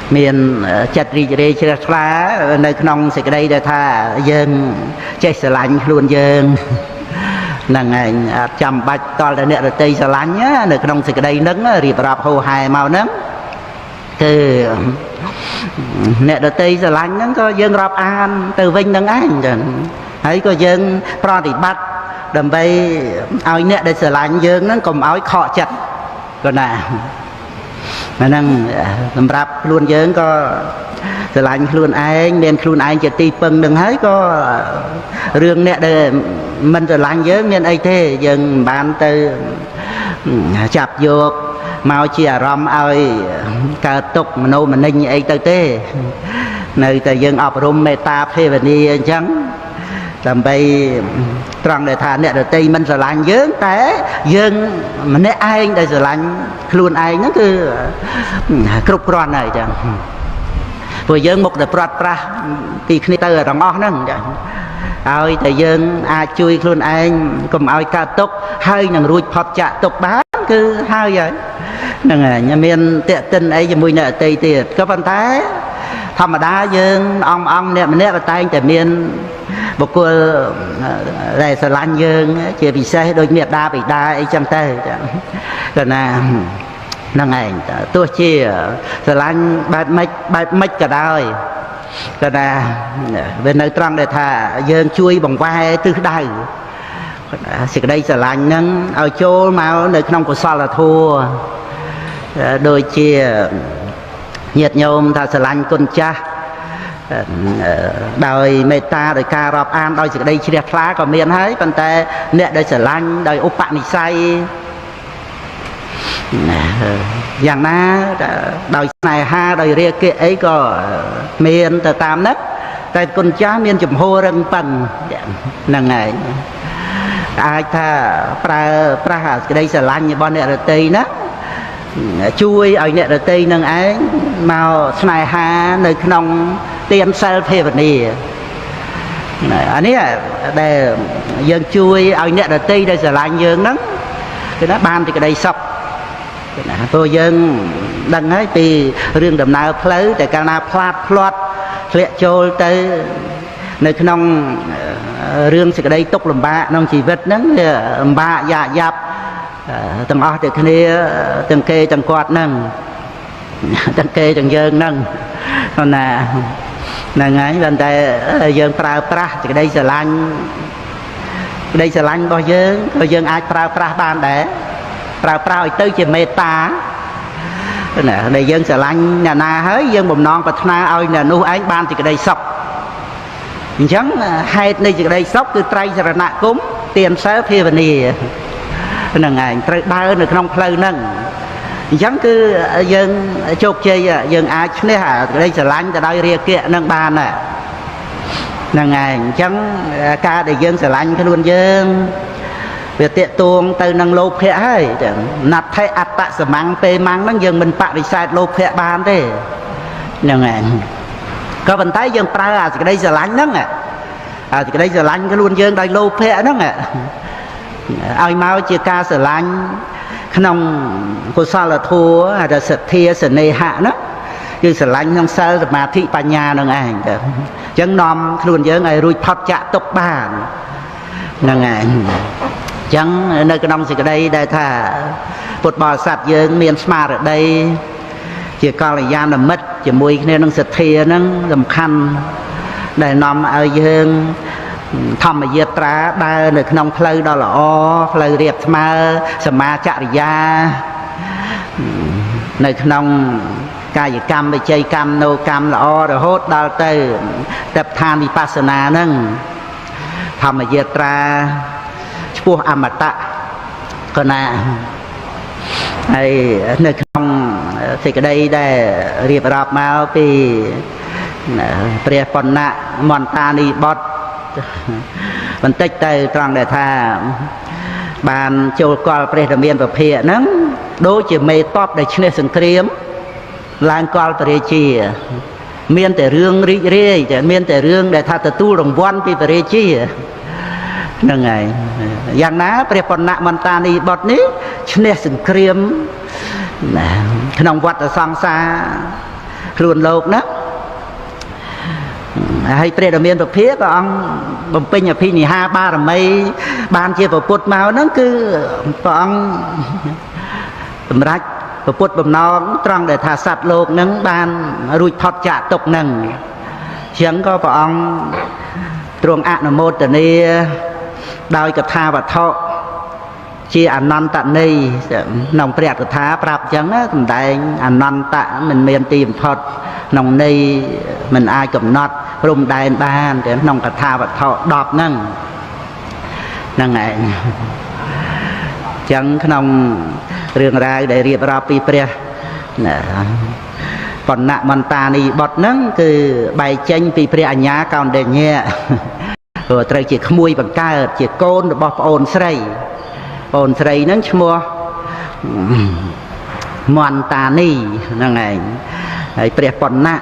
miền chặt rì rì chặt lá nơi nông sẽ cái đây để tha dân chơi sờ lạnh luôn dân là ngày chăm bạch to là nè là tây sờ lạnh nhá nơi nông sẽ cái đây nấng rì bạp hồ hài màu nấng từ nè là tây sờ lạnh nấng có dân rạp an từ vinh nấng anh thấy có dân pro thì bắt đầm bay ao nè để sờ lạnh dân nó cùng áo khọ chặt còn nè mà năng làm rạp luôn dân có sờ lạnh luôn anh nên luôn anh chỉ ti pưng đừng thấy có riêng nè để mình sờ lạnh dân nên ai thế dân bàn từ chạp vô mau chia rom ơi cả tục mà nô mà ninh ấy tới thế nơi tại dân ọp rôm meta phê và đi trắng làm bay tròn để thả nè rồi tây mình sờ lạnh dớn té dân mà nè ai đây sờ lạnh luôn ai nó cứ cục con này chẳng vừa dân một đợt prát pra thì khi tới ở ngõ nâng ơi tại dân ai chui luôn anh cùng ai ca tục hơi nằng ruột phật chạ tục bán cứ hai vậy nằng nhà miền tiệt tinh ấy cho mùi nợ tây tiệt có văn thái thầm mà đá dân ông nè mà nè vào tay tại miền một cô này sờ lạnh dân chỉ vì xe đôi miệt đa bị đa ấy chẳng tê rồi nè nằng này tôi chia sờ lạnh bát mách cả đời rồi nè bên nơi trăng để thà dân chui bằng vai từ đây sự đây sờ lạnh nâng ở chỗ mà nơi không có sao là thua đôi chia nhiệt nhôm thà sờ lạnh con cha đời meta đời ca rọp an đôi sự đây chia lá còn miền hết còn ta nè đời sờ lạnh đời ốp bạn say dạng na đời này ha đời ria kia ấy có miền từ tam nấc tại con cha miền chùm hô răng phần nằng ngày ai tha pra cái đây sờ lạnh như bọn nè rồi tây đó chui ở nè rồi tây nằng ấy màu này ha nơi nông tiền sale phê vật này anh ấy để dân chui ở nè rồi tây đây sờ lạnh dân đó cái đó ban thì cái đây sọc tôi dân đăng ấy thì riêng đầm nào lấy tại càng nào plot lệ trôi tới nơi nông riêng sẽ đây tốc làm ba nông chỉ vật nắng ba dạ dạp từng ở từ kia từng kê từng quạt nâng từng kê từng dân nâng còn là ngay bên đây dân pra thì đây sẽ lanh bao dân ai pra ban để pra tới chỉ meta nè đây dân sẽ lanh nhà na hết dân bùm non và na ơi nè nu anh ban thì cái đây sọc chẳng hai đây chỉ đây sọc từ trai ra nạ cúng tiền sớ phê và nì là ngày ba được không plei nâng chẳng cứ dân chốt chơi dân ai nè hả đây sẽ lanh từ đây ria kia nâng ban nè là ngày chẳng ca để dân sẽ lanh cái luôn dân việc tiện tuông từ năng lô phẹ ấy nạp thay ạt tạ sở mang tê mang năng dân mình bạc đi sai lô phẹ ban thế nhưng mà có vấn thấy dân pra cái đây giờ lánh đó cái đây giờ lánh cái luôn dân đây lô phẹ đó ai mau chia ca sở lánh không có sao là thua hay là sợ thia sợ nề hạ đó chứ sở lánh không sao mà thị bà nhà nó ngay chân nòm luôn dân này rùi phật chạ tục bàn là ngày chẳng nơi cái nông gì cái đây đây thà một bò sạt dương miền smart ở đây chỉ còn là giam là mất chỉ mùi nên nó sệt thìa nó làm khăn để nằm ở dương thầm ở dưới trá đây nơi cái nông phơi đó là o phơi riệp mà sma chạy ra nơi cái nông ca gì cam với chơi cam nô cam là o rồi hốt đào tới tập tham vipassana nâng thầm ở dưới trá chua amata còn hay nơi không thì cái đây để riệp rạp máu thì pre phòn nạ montani bot phân tích từ trong để tha bàn châu col pre đầm miền và phệ nắng đối chỉ mê top để chinh sừng kiếm lang col pre chi miềnแต่เรื่อง rì rìแต่miềnแต่เรื่องđể tha tu đồng văn pi pre chi nâng ngày dạng ná pre phòn nạ montani bot ní chinh sừng kiếm nông vật ở sang xa ខ្លួនលោកណាហើយព្រះដ៏មានពភាព្រះអង្គបំពេញអភិនិហាបារមីបានជាពុទ្ធមកហ្នឹងគឺព្រះអង្គសម្រាប់ពុទ្ធបំណងត្រង់ដែលថាសត្វលោកហ្នឹងបានរួចផុតចាកទុក្ខហ្នឹងអញ្ចឹងក៏ព្រះអង្គទ្រង់អនុមោទនាដោយកថាវត្ថុជាអនន្តន័យក្នុងព្រះកថាប្រាប់អញ្ចឹងសម្ដែងអនន្តៈមិនមានទីបំផុតក្នុងន័យមិនអាចកំណត់ព្រំដែនបានតែក្នុងកថាវត្ថុ10ហ្នឹងហ្នឹងឯងអញ្ចឹងក្នុងរឿងរ៉ាវដែលរៀបរាប់ពីព្រះបណ្ណមន្តានីបុត្រហ្នឹងគឺបែកចេញពីព្រះអញ្ញាកោណ្ឌញ្ញៈព្រោះត្រូវជាក្មួយបង្កើតជាកូនរបស់ប្អូនស្រីហ្នឹងឈ្មោះមន្តានីហ្នឹងឯងហើយព្រះបណ្ណៈ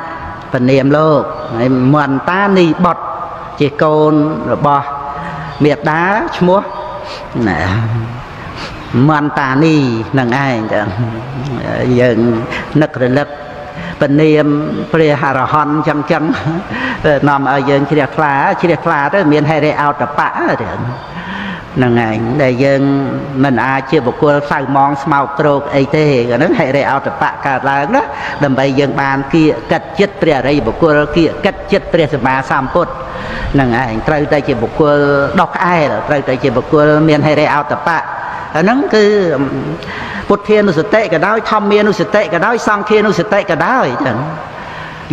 ពនាមលោកហើយមន្តានីបុត្រជាកូនរបស់មេដាឈ្មោះមន្តានីនឹងឯងយើងនឹករលឹកពនាមព្រះអរហន្តចឹងនាំឲ្យយើងជ្រះថ្លាទៅមានហេរិអោតបៈហ្នឹងឯងដែលយើងមិនអាចជាបុគ្គលសៅមងស្មោកគ្រោកអីទេហ្នឹងហេរិអោតបៈកើតឡើងណាដើម្បីយើងបានគៀកិត្តចិត្តព្រះអរិយបុគ្គលគៀកិត្តចិត្តព្រះសម្មាសម្ពុទ្ធហ្នឹងឯងត្រូវតែជាបុគ្គលដកក្អែលត្រូវតែជាបុគ្គលមានហេរិអោតបៈហ្នឹងគឺពុទ្ធានុសតិក៏ដោយធម្មានុសតិក៏ដោយសង្ឃានុសតិក៏ដោយចឹង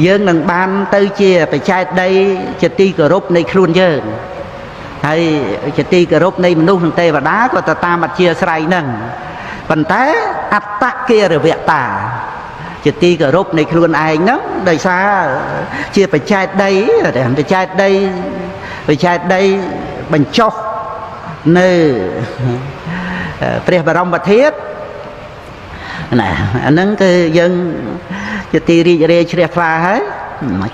យើងនឹងបានទៅជាបច្ចេកដីជាទីគោរពនៃខ្លួនយើងហើយជាទីគោរពនៃមនុស្សនិងទេវតាក៏ទៅតាមអធិស្រ័យហ្នឹងប៉ុន្តែអត្តកិរវតាជាទីគោរពនៃខ្លួនឯងហ្នឹងដោយសារជាបច្ចេកដីបញ្ចុះនៅព្រះបរមធាតុណាអាហ្នឹងគឺយើងជាទីរីករាយជ្រះថ្លាហើយ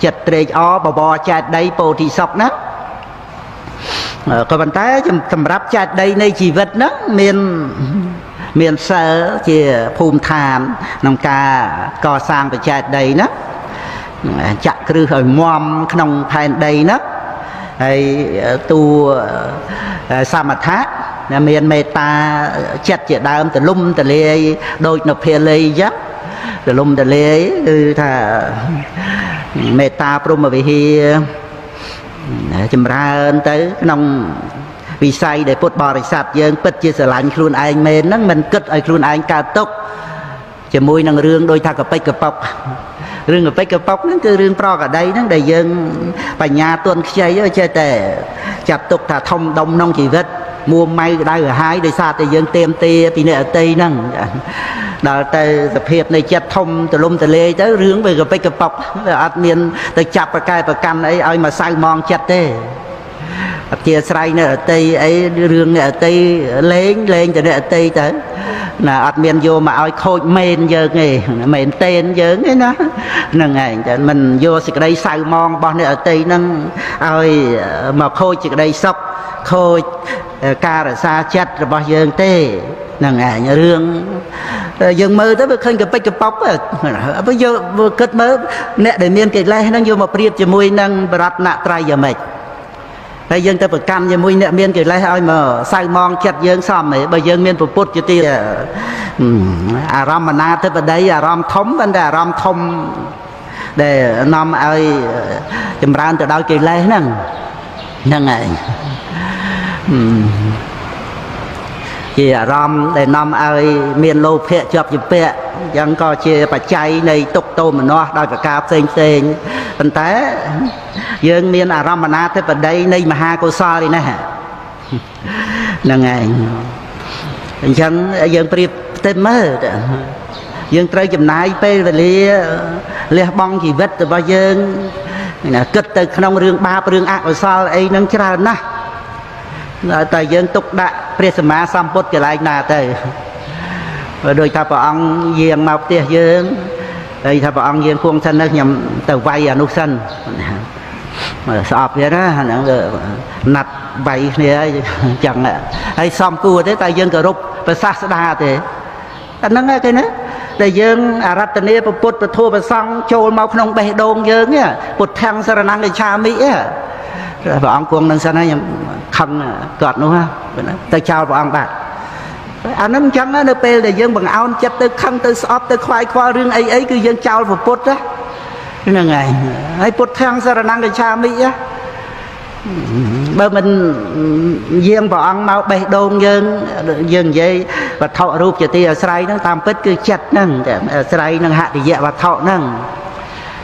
ចិត្តត្រេកអរបបរចែកដីពោធិសុខណាក៏ប៉ុន្តែសម្រាប់ចែកដីនៃជីវិតហ្នឹងមានសិលជាភូមិឋានក្នុងការកសាងបច្ចេកដីណាចាក់គ្រឹះឲ្យមាំក្នុងផែនដីណាហើយតួសមថៈមានមេត្តាចិត្តជាដើមទលំទលាយដូចនៅភាលីអញ្ចឹងទលំទលាយគឺថាមេត្តាព្រហ្មវិហារចម្រើនទៅក្នុងវិស័យដែលពុទ្ធបរិស័ទយើងពិតជាស្រឡាញ់ខ្លួនឯងមែនហ្នឹងមិនគិតឲ្យខ្លួនឯងកើតទុក្ខជាមួយនឹងរឿងដូចថាកប៉ិចកប៉ុករឿងកប៉ិចកប៉ុកហ្នឹងគឺរឿងប្រកដីហ្នឹងដែលយើងបញ្ញាទន់ខ្ចីចេះតែចាត់ទុកថាធំដុំក្នុងជីវិតមួម៉ៅក្តៅក្រហាយដោយសារតែយើងទៀមទាពីអ្នកអតីហ្នឹងដល់ទៅសភាពនៃចិត្តធំទលំទលាយទៅរឿងវាកប៉ិចកប៉ុកអត់មានទៅចាប់ប្រកែប្រកាន់អីឲ្យមកសៅมองចិត្តទេអធិស្រ័យអ្នកអតីអីរឿងអ្នកអតីលេងទៅអ្នកអតីទៅណាអត់មានយកមកឲ្យខូចមែនយើងទេមែនតេនយើងទេណាហ្នឹងឯងតែមិនយកសេចក្តីសៅมองរបស់អ្នកអតីហ្នឹងឲ្យមកខូចសេចក្តីសុខខូចការរក្សាចិត្តរបស់យើងទេហ្នឹងឯងរឿងយើងមើលទៅវាឃើញកប៉ិចកប៉ុកបើយកគិតមើលអ្នកដែលមានកិលេសហ្នឹងយកមកប្រៀបជាមួយនឹងបរតនត្រ័យយ៉ាងម៉េចហើយយើងទៅប្រកាន់ជាមួយអ្នកមានកិលេសឲ្យមកសៅมองចិត្តយើងសមទេបើយើងមានពុទ្ធជាទីអារម្មណ៍ណាធិបតីអារម្មណ៍ធំប៉ុន្តែអារម្មណ៍ធំដែលនាំឲ្យចម្រើនទៅដោយកិលេសហ្នឹងឯងជាអារម្មណ៍ដែលនាំឲ្យមានលោភៈជាប់ជាពាក់អញ្ចឹងក៏ជាបច្ច័យនៃទុក្ខទោមនស្សដោយប្រការផ្សេងប៉ុន្តែយើងមានអារម្មណ៍ណាធិបតីនៃមហាកុសលនេះណាហ្នឹងឯងអញ្ចឹងយើងប្រៀបទៅមើលយើងត្រូវចំណាយពេលវេលាលះបង់ជីវិតរបស់យើងគិតទៅក្នុងរឿងបាបរឿងអកុសលអីហ្នឹងច្រើនណាស់តែយើងទុកដាក់ព្រះសម្មាសម្ពុទ្ធកន្លែងណាទៅដោយថាព្រះអង្គយាងមកផ្ទះយើងហើយថាព្រះអង្គយាងគង់សិនទៅខ្ញុំទៅវាយអានោះសិនស្អប់ទៀតណាហ្នឹងណាត់វាយគ្នាអញ្ចឹងហើយសំគួរទេតែយើងគោរពព្រះសាស្តាទេតែហ្នឹងគេណា ដែលយើងអរតនីពុទ្ធពធប្រសង់ចូលមកក្នុងបេះដូងយើងពុទ្ធទាំងសរណង្កឆាមិព្រះអង្គគង់នឹងសិនហើយខ្ញុំខឹងគាត់នោះទៅចោលព្រះអង្គបាត់អានឹងអញ្ចឹងនៅពេលដែលយើងបង្អោនចិត្តទៅខឹងទៅស្អប់ទៅខ្វាយខ្វល់រឿងអីគឺយើងចោលពុទ្ធហ្នឹងហើយពុទ្ធទាំងសរណង្កឆាមិបើមិនយាងព្រះអង្គមកបេះដូងយើងនិយាយវត្ថុរូបជាទីអាស្រ័យហ្នឹងតាមពិតគឺចិត្តហ្នឹងអាស្រ័យនឹងហតិយវត្ថុហ្នឹង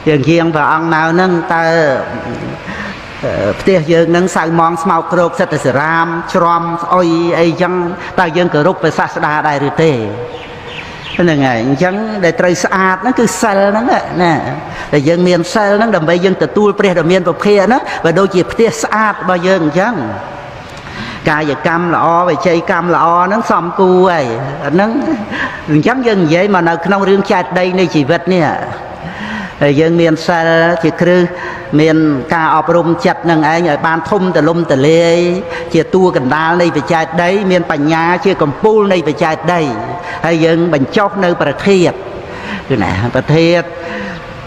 យើងយាងព្រះអង្គមកហ្នឹងតើផ្ទះយើងនឹងសៅมองស្មោកគ្រោកសិទ្ធិសារាមច្រំស្អុយអីចឹងតើយើងគោរពព្រះសាស្តាដែរឬទេហ្នឹងហើយអញ្ចឹងដែលត្រូវស្អាតហ្នឹងគឺសិលហ្នឹងណាតែយើងមានសិលហ្នឹងដើម្បីយើងទទួលព្រះដ៏មានពភៈណាបើដូចជាផ្ទះស្អាតរបស់យើងអញ្ចឹងកាយកម្មល្អវិច័យកម្មល្អហ្នឹងសំគួរហើយហ្នឹងអញ្ចឹងយើងនិយាយមកនៅក្នុងរឿងចែកដីនៃជីវិតនេះហើយយើងមានសិលជាគ្រឹះមានការអប់រំចិត្តនឹងឯងឲ្យបានធំទលំទលាយជាតួកណ្ដាលនៃបច្ចេកដីមានបញ្ញាជាកំពូលនៃបច្ចេកដីហើយយើងបញ្ចុះនៅប្រធានគឺណាប្រធាន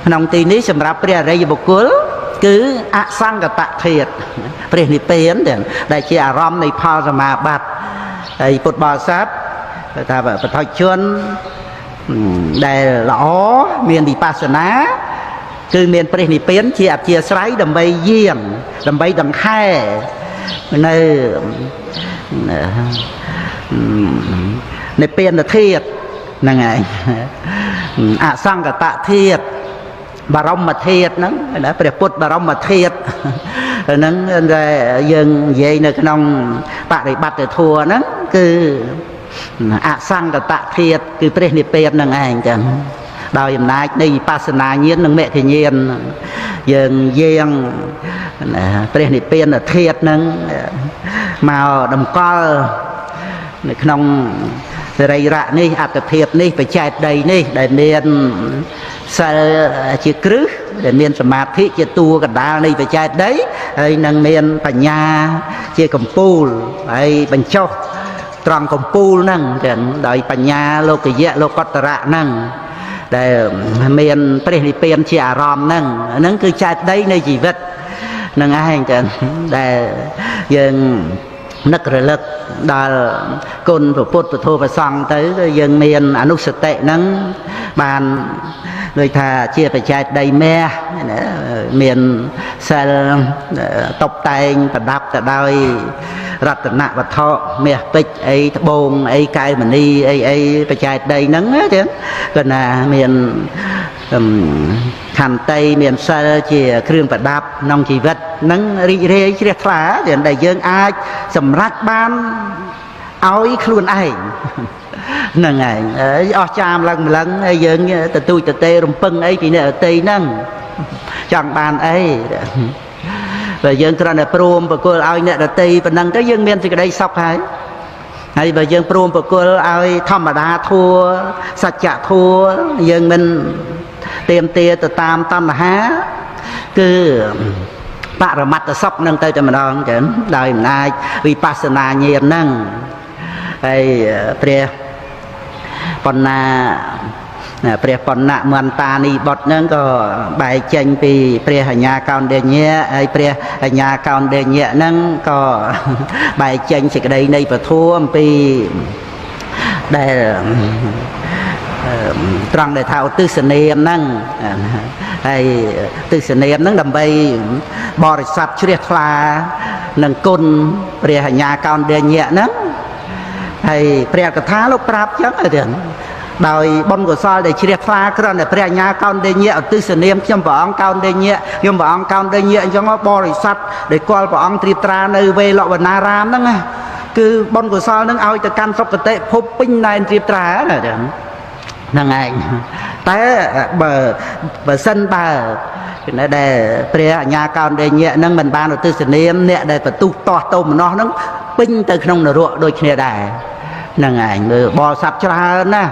ក្នុងទីនេះសម្រាប់ព្រះអរិយបុគ្គលគឺអសង្កតធាតុព្រះនិព្វានដែលជាអារម្មណ៍នៃផលសមាបត្តិហើយពុទ្ធបរិស័ទថាបឋិជនដែលល្អមានវិបស្សនាគឺមានព្រះនិព្វានជាអធិស្រ័យដើម្បីយាងដើម្បីដង្ហែនៅនិព្វានធាតុហ្នឹងហើយអសង្កតធាតុបរមធាតុហ្នឹងណាព្រះពុទ្ធបរមធាតុហ្នឹងដែលយើងនិយាយនៅក្នុងបរិបត្តិធម៌ហ្នឹងគឺអសង្កតធាតុគឺព្រះនិព្វានហ្នឹងឯងចឹងដោយអំណាចនៃវិបស្សនាញាណនិងមគ្គញាណយើងយាងព្រះនិព្វានធាតុហ្នឹងមកតម្កល់នៅក្នុងសរីរៈនេះអត្តភាពនេះបច្ចេកដីនេះដែលមានសិលជាគ្រឹះដែលមានសមាធិជាតួកណ្ដាលនៃបច្ចេកដីហើយនឹងមានបញ្ញាជាកំពូលហើយបញ្ចុះត្រង់កំពូលហ្នឹងទាំងដោយបញ្ញាលោកយៈលោកតរៈហ្នឹងដែលមានព្រះនិព្វានជាអារម្មណ៍ហ្នឹងគឺចេតដីនៃជីវិតហ្នឹងឯងចឹងដែលយើងនឹករលឹកដល់គុណព្រះពុទ្ធពធព្រះសង្ឃទៅយើងមានអនុសតិហ្នឹងបានដូចថាជាបច្ចេកដីមាសមានសិលតុបតែងប្រដាប់ទៅដោយរតនវត្ថុមាសពេជ្រអីត្បូងអីកែវមณีអីបច្ចេកដីហ្នឹងចឹងគាត់ណាមានខន្តីមានសិលជាគ្រឿងប្រដាប់ក្នុងជីវិតហ្នឹងរីករាយជ្រះថ្លាដែលយើងអាចសម្រេចបានឲ្យខ្លួនឯងហ្នឹងឯងអស់ចាមឡើងម្លឹងហើយយើងទទូចទទេរំពឹងអីពីអ្នកដទៃហ្នឹងចង់បានអីបើយើងគ្រាន់តែព្រមប្រគល់ឲ្យអ្នកដទៃប៉ុណ្ណឹងទៅយើងមានសេចក្តីសុខហើយបើយើងព្រមប្រគល់ឲ្យធម្មតាធัวសច្ចធัวយើងមិនទៀមទាទៅតាមតណ្ហាគឺបរមត្តសុខនឹងទៅតែម្ដងចឹងដោយអំណាចវិបស្សនាញាណហ្នឹងហើយព្រះបណ្ណាព្រះបណ្ណមន្តានីបុត្រហ្នឹងក៏បែកចេញពីព្រះអញ្ញាកោណ្ឌញ្ញៈហើយព្រះអញ្ញាកោណ្ឌញ្ញៈហ្នឹងក៏បែកចេញសេចក្តីនៃពធអំពីដែលត្រង់ដែលថាឧទ្ទិសនាមហ្នឹងហើយឧទ្ទិសនាមហ្នឹងដើម្បីបរិស័ទជ្រះថ្លានឹងគុណព្រះអញ្ញាកោណ្ឌញ្ញៈហ្នឹងហើយព្រះកថាលោកប្រាប់ចឹងទៅដោយបុណ្យកុសលដែលជ្រះថ្លាគ្រាន់តែព្រះអញ្ញាកោណ្ឌញ្ញៈឧទ្ទិសនាមខ្ញុំព្រះអង្គកោណ្ឌញ្ញៈខ្ញុំព្រះអង្គកោណ្ឌញ្ញៈអញ្ចឹងបរិស័ទដែលគាល់ព្រះអង្គត្រៀបត្រានៅវេលវណ្ណារាមហ្នឹងគឺបុណ្យកុសលហ្នឹងឲ្យទៅកាន់សុគតិភពពេញណែនត្រៀបត្រាណាចឹងហ្នឹងឯងតែបើសិនបើដែលព្រះអញ្ញាកោណ្ឌញ្ញៈហ្នឹងមិនបានឧទ្ទិសនាមអ្នកដែលបន្ទុះតោះតោមនោះហ្នឹងពេញទៅក្នុងនរកដូចគ្នាដែរហ្នឹងឯងមើលបរិស័ទច្រើនណា